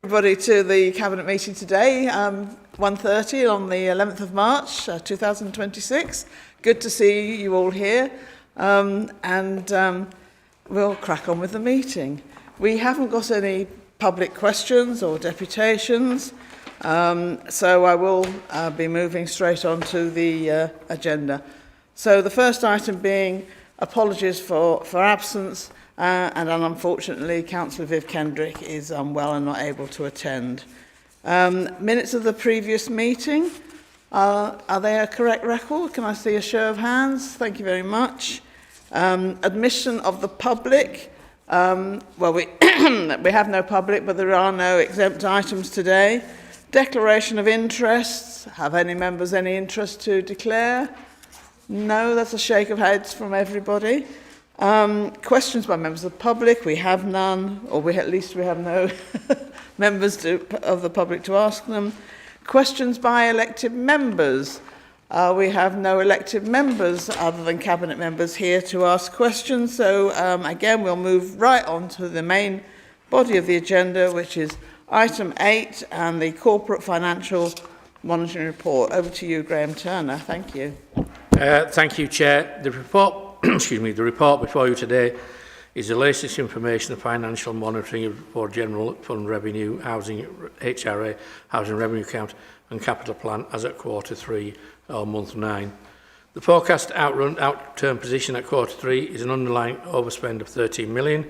Everybody to the Cabinet meeting today, 1:30 on the 11th of March 2026. Good to see you all here, and we'll crack on with the meeting. We haven't got any public questions or deputations, so I will be moving straight on to the agenda. So the first item being apologies for absence, and unfortunately Councillor Viv Kendrick is unwell and not able to attend. Minutes of the previous meeting, are they a correct record? Can I see a show of hands? Thank you very much. Admission of the public. Well, we have no public, but there are no exempt items today. Declaration of interests. Have any members any interest to declare? No, that's a shake of heads from everybody. Questions by members of the public. We have none, or at least we have no members of the public to ask them. Questions by elected members. We have no elected members other than Cabinet members here to ask questions. So again, we'll move right on to the main body of the agenda, which is item 8 and the Corporate Financial Monitoring Report. Over to you, Graham Turner. Thank you. Thank you, Chair. The report, the report before you today is the latest information of financial monitoring for General Fund Revenue, Housing, HRA, Housing Revenue Account and Capital Plan as at Q3 or month 9. The forecast outturn position at Q3 is an underlying overspend of 13 million,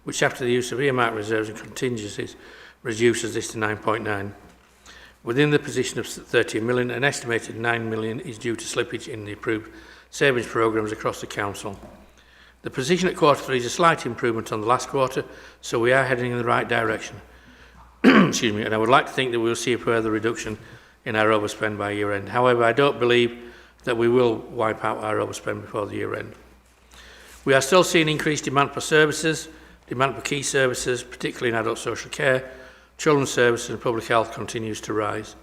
which after the use of earmark reserves and contingencies reduces this to 9.9. Within the position of 13 million, an estimated 9 million is due to slippage in the approved savings programmes across the Council. The position at Q3 is a slight improvement on the last quarter, so we are heading in the right direction. Excuse me, and I would like to think that we will see a further reduction in our overspend by year end. However, I don't believe that we will wipe out our overspend before the year end. We are still seeing increased demand for services. Demand for key services, particularly in adult social care, children's services and public health continues to rise.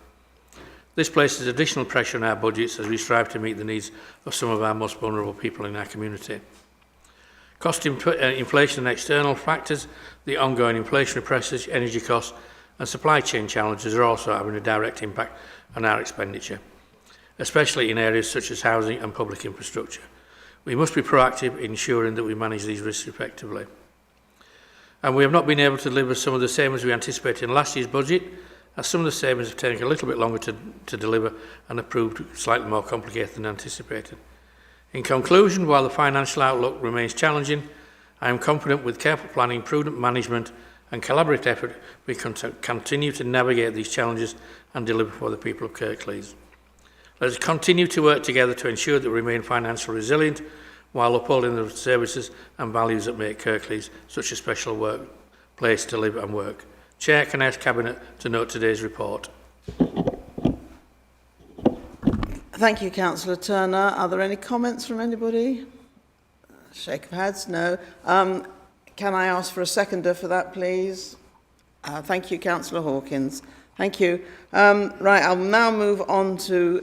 This places additional pressure on our budgets as we strive to meet the needs of some of our most vulnerable people in our community. Cost inflation and external factors, the ongoing inflationary pressures, energy costs and supply chain challenges are also having a direct impact on our expenditure, especially in areas such as housing and public infrastructure. We must be proactive in ensuring that we manage these risks effectively. And we have not been able to deliver some of the savings we anticipated in last year's budget, as some of the savings have taken a little bit longer to deliver and have proved slightly more complicated than anticipated. In conclusion, while the financial outlook remains challenging, I am confident with careful planning, prudent management and collaborative effort, we can continue to navigate these challenges and deliver for the people of Kirklees. Let us continue to work together to ensure that we remain financially resilient while upholding the services and values that make Kirklees such a special place to live and work. Chair, can I ask Cabinet to note today's report? Thank you, Councillor Turner. Are there any comments from anybody? Shake of heads, no. Can I ask for a seconder for that, please? Thank you, Councillor Hawkins. Thank you. Right, I'll now move on to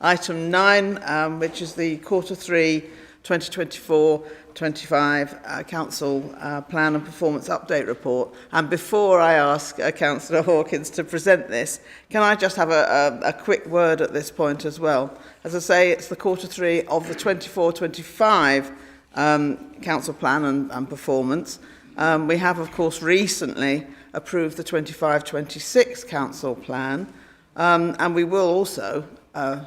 item 9, which is the Q3 2024-25 Council Plan and Performance Update Report. And before I ask Councillor Hawkins to present this, can I just have a quick word at this point as well? As I say, it's the Q3 of the 24-25 Council Plan and Performance. We have, of course, recently approved the 25-26 Council Plan, and we will also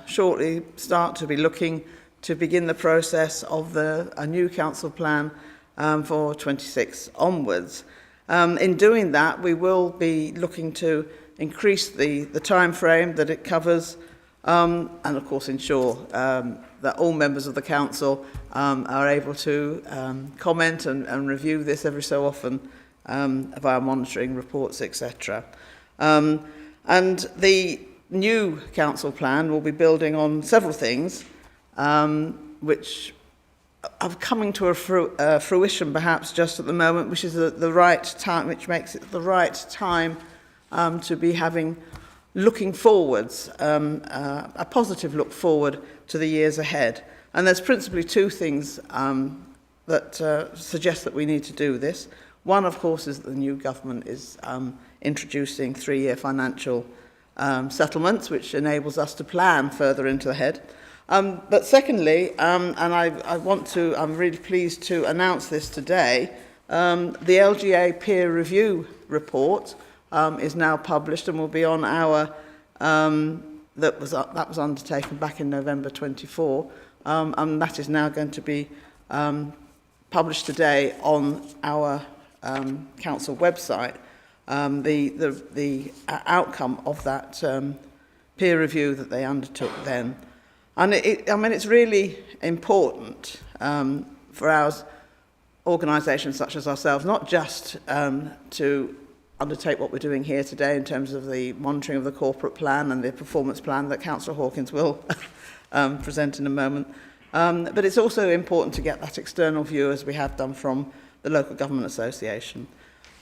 shortly start to be looking to begin the process of a new council plan for 26 onwards. In doing that, we will be looking to increase the time frame that it covers and, of course, ensure that all members of the council are able to comment and review this every so often via monitoring reports, etc. And the new council plan will be building on several things which are coming to a fruition perhaps just at the moment, which is the right time, which makes it the right time to be looking forwards, a positive look forward to the years ahead. And there's principally two things that suggest that we need to do this. One, of course, is that the new government is introducing 3-year financial settlements, which enables us to plan further into ahead. But secondly, and I'm really pleased to announce this today, the LGA peer review report is now published and will be on our, that was undertaken back in November 24, and that is now going to be published today on our council website. The outcome of that peer review that they undertook then. And it's really important for our organisations such as ourselves, not just to undertake what we're doing here today in terms of the monitoring of the corporate plan and the performance plan that Councillor Hawkins will present in a moment, but it's also important to get that external view, as we have done from the Local Government Association.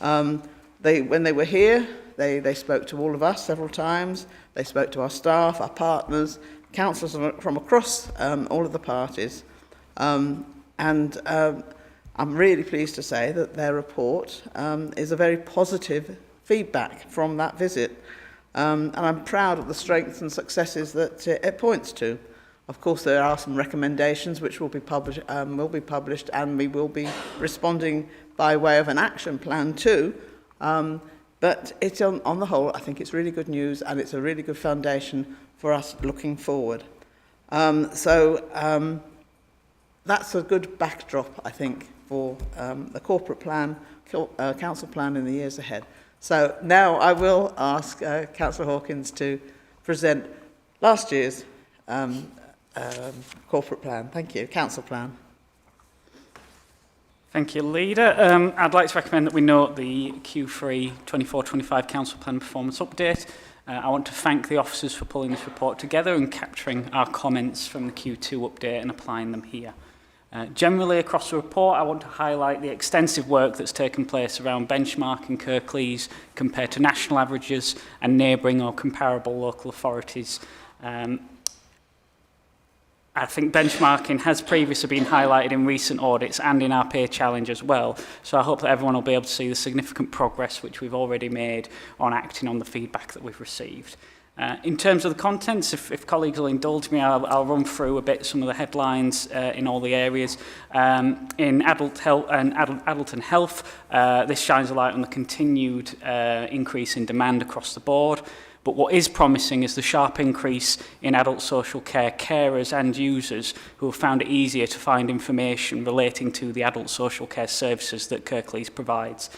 When they were here, they spoke to all of us several times. They spoke to our staff, our partners, councillors from across all of the parties. I'm really pleased to say that their report is a very positive feedback from that visit. And I'm proud of the strengths and successes that it points to. Of course, there are some recommendations which will be published, and we will be responding by way of an action plan too. But it's on the whole, I think it's really good news, and it's a really good foundation for us looking forward. That's a good backdrop, I think, for the corporate plan, council plan in the years ahead. So now I will ask Councillor Hawkins to present last year's corporate plan. Thank you. Council plan. Thank you, Leader. I'd like to recommend that we note the Q3 24-25 Council Plan Performance Update. I want to thank the officers for pulling this report together and capturing our comments from the Q2 update and applying them here. Generally across the report, I want to highlight the extensive work that's taken place around benchmarking Kirklees compared to national averages and neighbouring or comparable local authorities. I think benchmarking has previously been highlighted in recent audits and in our peer challenge as well. So I hope that everyone will be able to see the significant progress which we've already made on acting on the feedback that we've received. In terms of the contents, if colleagues will indulge me, I'll run through a bit some of the headlines in all the areas. In adult health and health, this shines a light on the continued increase in demand across the board. But what is promising is the sharp increase in adult social care carers and users who have found it easier to find information relating to the adult social care services that Kirklees provides.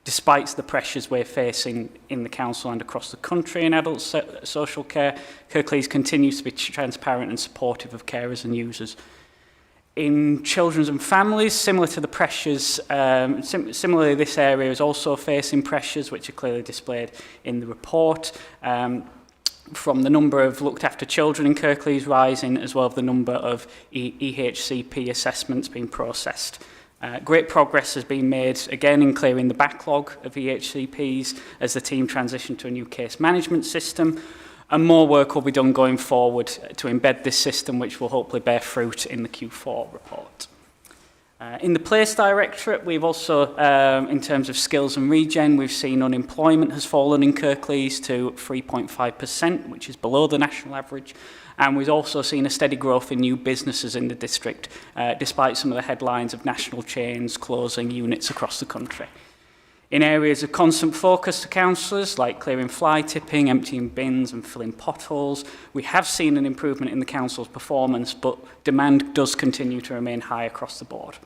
Despite the pressures we're facing in the council and across the country in adult social care, Kirklees continues to be transparent and supportive of carers and users. In children and families, similar to the pressures, similarly this area is also facing pressures which are clearly displayed in the report, from the number of looked after children in Kirklees rising, as well as the number of EHCP assessments being processed. Great progress has been made again in clearing the backlog of EHCPs as the team transition to a new case management system. And more work will be done going forward to embed this system, which will hopefully bear fruit in the Q4 report. In the Place Directorate, we've also, in terms of skills and regen, we've seen unemployment has fallen in Kirklees to 3.5%, which is below the national average. And we've also seen a steady growth in new businesses in the district, despite some of the headlines of national chains closing units across the country. In areas of constant focus to councillors, like clearing fly tipping, emptying bins and filling potholes, we have seen an improvement in the council's performance, but demand does continue to remain high across the board.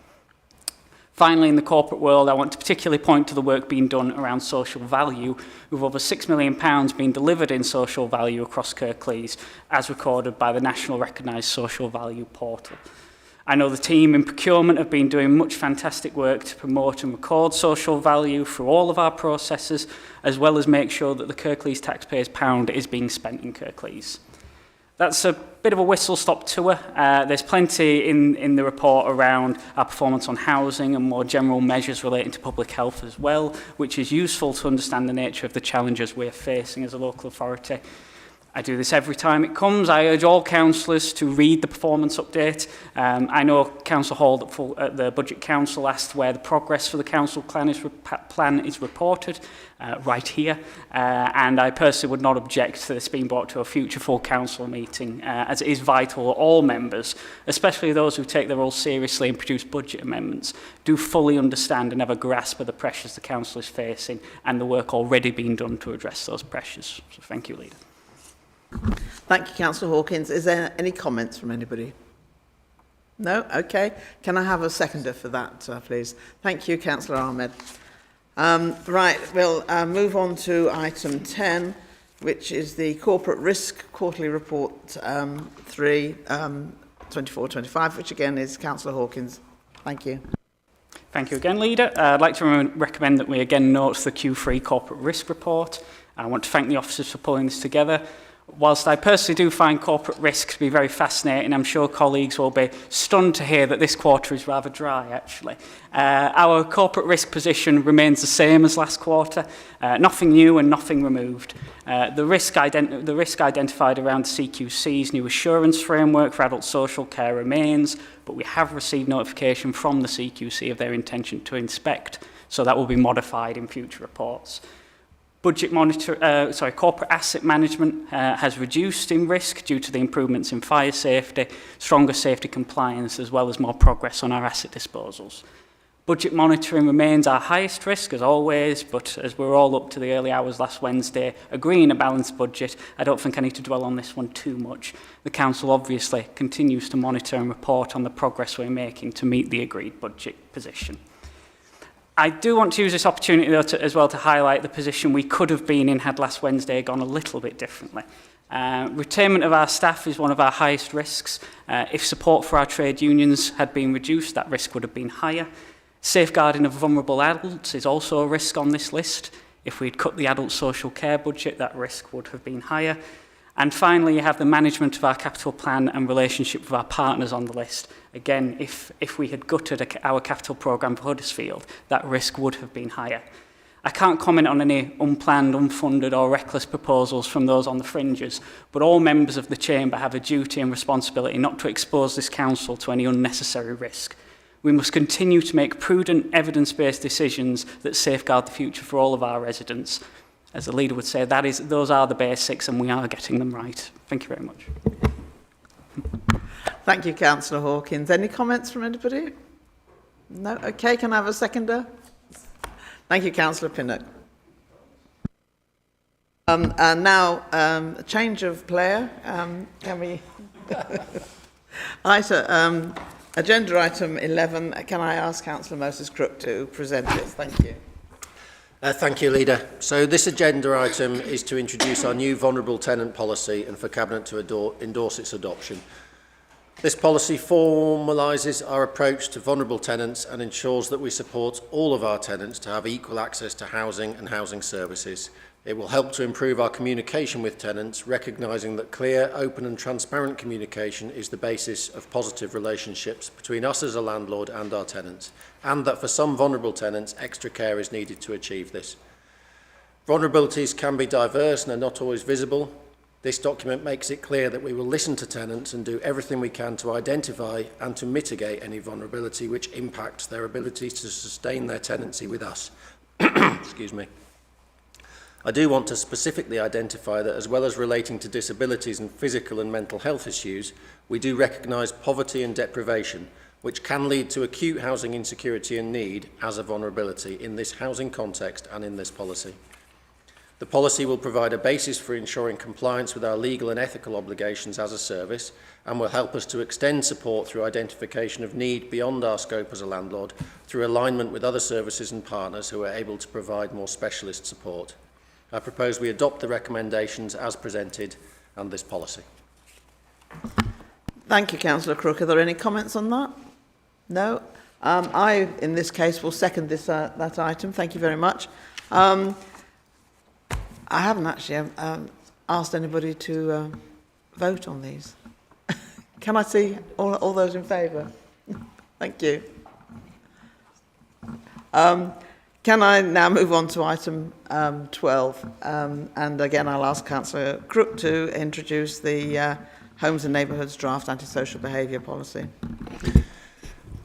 Finally, in the corporate world, I want to particularly point to the work being done around social value, with over £6 million being delivered in social value across Kirklees, as recorded by the National Recognised Social Value Portal. I know the team in procurement have been doing much fantastic work to promote and record social value through all of our processes, as well as make sure that the Kirklees taxpayers' pound is being spent in Kirklees. That's a bit of a whistle-stop tour. There's plenty in the report around our performance on housing and more general measures relating to public health as well, which is useful to understand the nature of the challenges we're facing as a local authority. I do this every time it comes. I urge all councillors to read the performance update. I know Councillor Hall at the Budget Council asked where the progress for the council plan is reported, right here. And I personally would not object to this being brought to a future full council meeting, as it is vital that all members, especially those who take their role seriously and produce budget amendments, do fully understand and have a grasp of the pressures the council is facing and the work already being done to address those pressures. So thank you, Leader. Thank you, Councillor Hawkins. Is there any comments from anybody? No? Okay. Can I have a seconder for that, please? Thank you, Councillor Ahmed. Right, we'll move on to item 10, which is the Corporate Risk Quarterly Report 3, 24-25, which again is Councillor Hawkins. Thank you. Thank you again, Leader. I'd like to recommend that we again note the Q3 Corporate Risk Report. I want to thank the officers for pulling this together. Whilst I personally do find corporate risk to be very fascinating, I'm sure colleagues will be stunned to hear that this quarter is rather dry, actually. Our corporate risk position remains the same as last quarter, nothing new and nothing removed. The risk identified around the CQC's new assurance framework for adult social care remains, but we have received notification from the CQC of their intention to inspect, so that will be modified in future reports. Corporate asset management has reduced in risk due to the improvements in fire safety, stronger safety compliance, as well as more progress on our asset disposals. Budget monitoring remains our highest risk, as always, but as we're all up to the early hours last Wednesday, agreeing a balanced budget, I don't think I need to dwell on this one too much. The Council obviously continues to monitor and report on the progress we're making to meet the agreed budget position. I do want to use this opportunity, though, as well to highlight the position we could have been in had last Wednesday gone a little bit differently. Retainment of our staff is one of our highest risks. If support for our trade unions had been reduced, that risk would have been higher. Safeguarding of vulnerable adults is also a risk on this list. If we'd cut the adult social care budget, that risk would have been higher. And finally, you have the management of our capital plan and relationship with our partners on the list. Again, if we had gutted our capital programme for Huddersfield, that risk would have been higher. I can't comment on any unplanned, unfunded or reckless proposals from those on the fringes, but all members of the Chamber have a duty and responsibility not to expose this Council to any unnecessary risk. We must continue to make prudent, evidence-based decisions that safeguard the future for all of our residents. As the Leader would say, those are the basics and we are getting them right. Thank you very much. Thank you, Councillor Hawkins. Any comments from anybody? No? Okay, can I have a seconder? Thank you, Councillor Pinnock. And now, a change of player. Can we... Agenda item 11. Can I ask Councillor Moses Crook to present it? Thank you. Thank you, Leader. So this agenda item is to introduce our new vulnerable tenant policy and for Cabinet to endorse its adoption. This policy formalises our approach to vulnerable tenants and ensures that we support all of our tenants to have equal access to housing and housing services. It will help to improve our communication with tenants, recognising that clear, open and transparent communication is the basis of positive relationships between us as a landlord and our tenants, and that for some vulnerable tenants, extra care is needed to achieve this. Vulnerabilities can be diverse and are not always visible. This document makes it clear that we will listen to tenants and do everything we can to identify and to mitigate any vulnerability which impacts their ability to sustain their tenancy with us. Excuse me. I do want to specifically identify that as well as relating to disabilities and physical and mental health issues, we do recognise poverty and deprivation, which can lead to acute housing insecurity and need as a vulnerability in this housing context and in this policy. The policy will provide a basis for ensuring compliance with our legal and ethical obligations as a service and will help us to extend support through identification of need beyond our scope as a landlord through alignment with other services and partners who are able to provide more specialist support. I propose we adopt the recommendations as presented and this policy. Thank you, Councillor Crook. Are there any comments on that? No? I, in this case, will second that item. Thank you very much. I haven't actually asked anybody to vote on these. Can I see all those in favour? Thank you. Can I now move on to item 12? And again, I'll ask Councillor Crook to introduce the Homes and Neighbourhoods Draft Antisocial Behaviour Policy.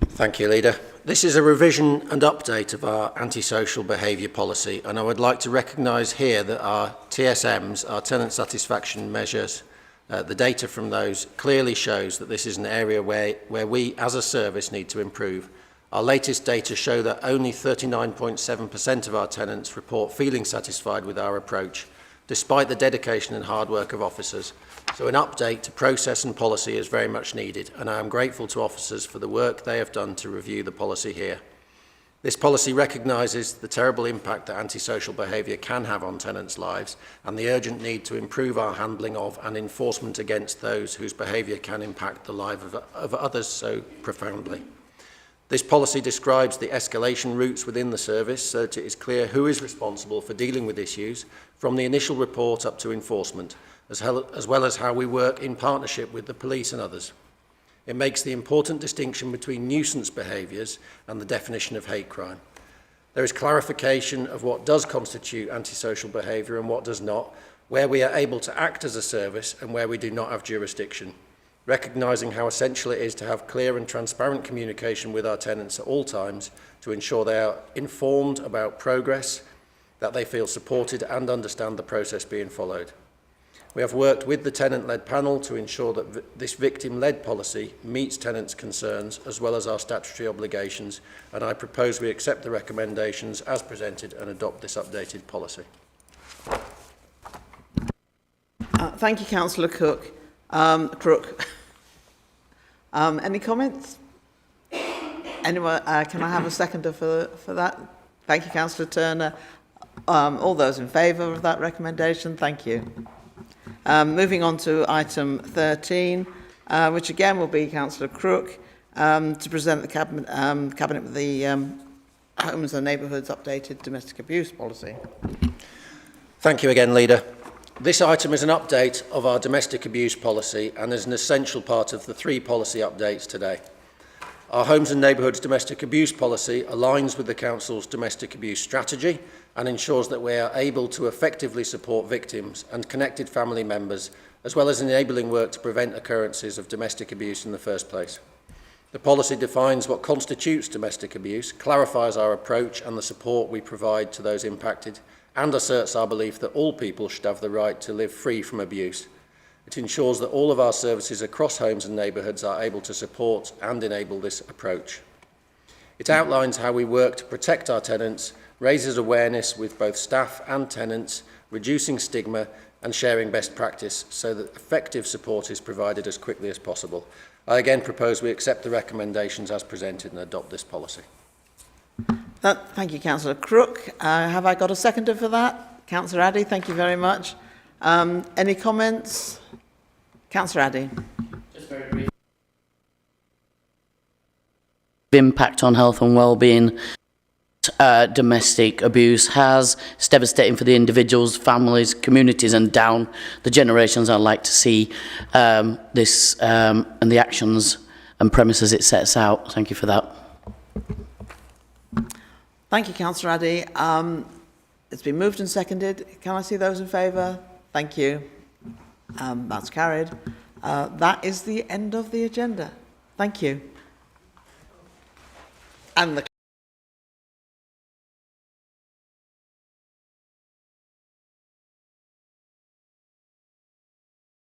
Thank you, Leader. This is a revision and update of our antisocial behaviour policy, and I would like to recognise here that our TSMs, our tenant satisfaction measures, the data from those clearly shows that this is an area where we as a service need to improve. Our latest data show that only 39.7% of our tenants report feeling satisfied with our approach, despite the dedication and hard work of officers. So an update to process and policy is very much needed, and I am grateful to officers for the work they have done to review the policy here. This policy recognises the terrible impact that antisocial behaviour can have on tenants' lives and the urgent need to improve our handling of and enforcement against those whose behaviour can impact the lives of others so profoundly. This policy describes the escalation routes within the service so that it is clear who is responsible for dealing with issues from the initial report up to enforcement, as well as how we work in partnership with the police and others. It makes the important distinction between nuisance behaviours and the definition of hate crime. There is clarification of what does constitute antisocial behaviour and what does not, where we are able to act as a service and where we do not have jurisdiction, recognising how essential it is to have clear and transparent communication with our tenants at all times to ensure they are informed about progress, that they feel supported and understand the process being followed. We have worked with the tenant-led panel to ensure that this victim-led policy meets tenants' concerns as well as our statutory obligations, and I propose we accept the recommendations as presented and adopt this updated policy. Thank you, Councillor Crook. Any comments? Anyone? Can I have a seconder for that? Thank you, Councillor Turner. All those in favour of that recommendation, thank you. Moving on to item 13, which again will be Councillor Crook, to present the Cabinet with the Homes and Neighbourhoods updated domestic abuse policy. Thank you again, Leader. This item is an update of our domestic abuse policy and is an essential part of the 3 policy updates today. Our Homes and Neighbourhoods domestic abuse policy aligns with the Council's domestic abuse strategy and ensures that we are able to effectively support victims and connected family members, as well as enabling work to prevent occurrences of domestic abuse in the first place. The policy defines what constitutes domestic abuse, clarifies our approach and the support we provide to those impacted, and asserts our belief that all people should have the right to live free from abuse. It ensures that all of our services across homes and neighbourhoods are able to support and enable this approach. It outlines how we work to protect our tenants, raises awareness with both staff and tenants, reducing stigma and sharing best practice so that effective support is provided as quickly as possible. I again propose we accept the recommendations as presented and adopt this policy. Thank you, Councillor Crook. Have I got a seconder for that? Councillor Addy, thank you very much. Any comments? Councillor Addy. Just very brief. Impact on health and well-being. Domestic abuse has. It's devastating for the individuals, families, communities and down the generations. I'd like to see this and the actions and premises it sets out. Thank you for that. Thank you, Councillor Addy. It's been moved and seconded. Can I see those in favour? Thank you. That's carried. That is the end of the agenda. Thank you. And the